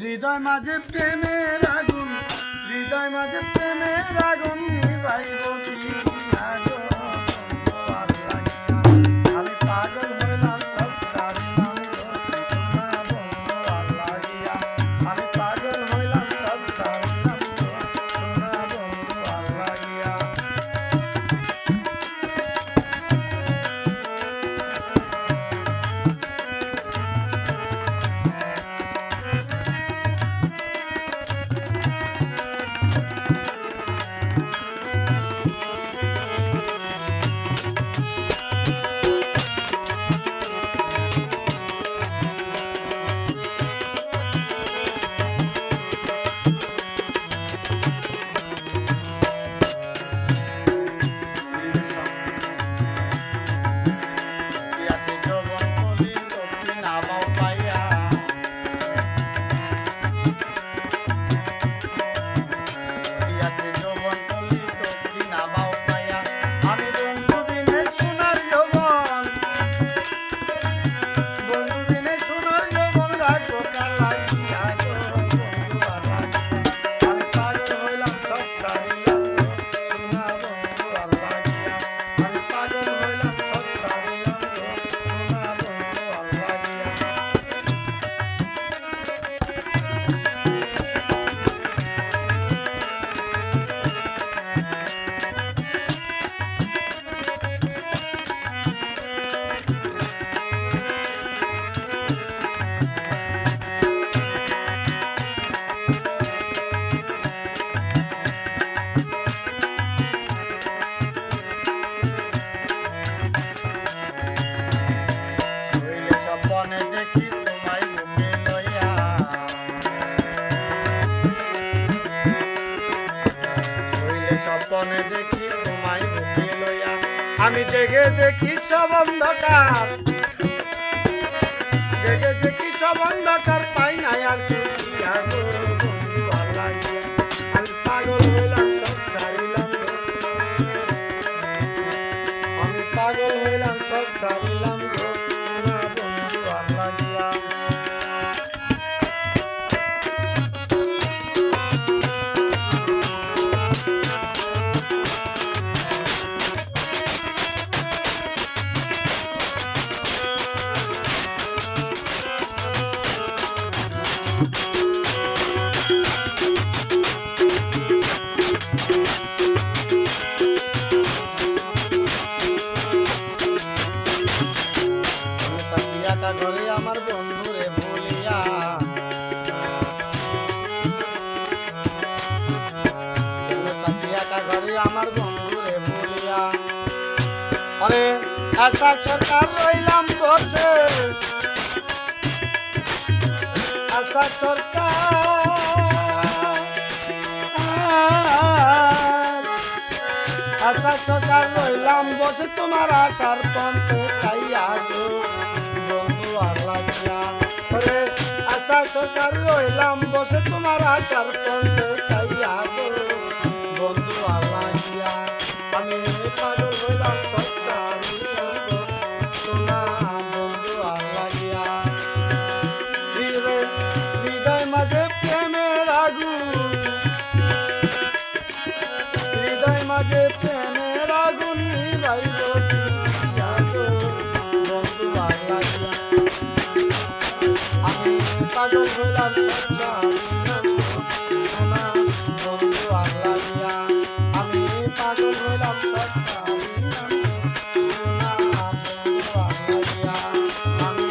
হৃদয় মাঝে প্রেমের আগুন, হৃদয় মাঝে প্রেমের আগুন নিভাইব কি আগুন। আমি পাগল হইলাম সব ছাড়িলাম সোনা বন্ধু আল্লাহ গিয়া। আমি পাগল হইলাম সব ছাড়িলাম সোনা বন্ধু আল্লাহ গিয়া। স্বপ্নে দেখি তোমায় বুকে লইয়া, আমি জেগে দেখি সব অন্ধকার, জেগে দেখি সব অন্ধকার, পাই নাই আর কিছু বন্ধু আল্লাহ গিয়া। আমি পাগল হইলাম সব ছাড়িলাম, আমি পাগল হইলাম সব ছাড়িলাম বন্ধু আল্লাহ গিয়া। ঘরে আমার বন্ধুরে বলিয়া, ঘরে আমার বন্ধুরে বলিয়া, অরে আশা সরকার রইলাম বসে, আশা সরকার, আশা সরকার রইলাম বসে, তোমার আশার পন্থে চাইয়া গো বন্ধু আল্লাহ গিয়া। ওরে আশা সরকার রইলাম বসে, তোমার আশার পন্থে চাইয়া গো বন্ধু আল্লাহ গিয়া। আমি পাগল হইলাম সব ছাড়িলাম গো সোনা বন্ধু আল্লাহ গিয়া। হৃদয় মাঝে প্রেমের আগুন, হৃদয় মাঝে প্রেমের আগুন নিভাইব কি বন্ধু আল্লাহ গিয়া। আমি পাগল হইলাম সোনা বন্ধু আল্লাহ গিয়া। আমি পাগল হইলাম সোনা বন্ধু আল্লাহ গিয়া। আমি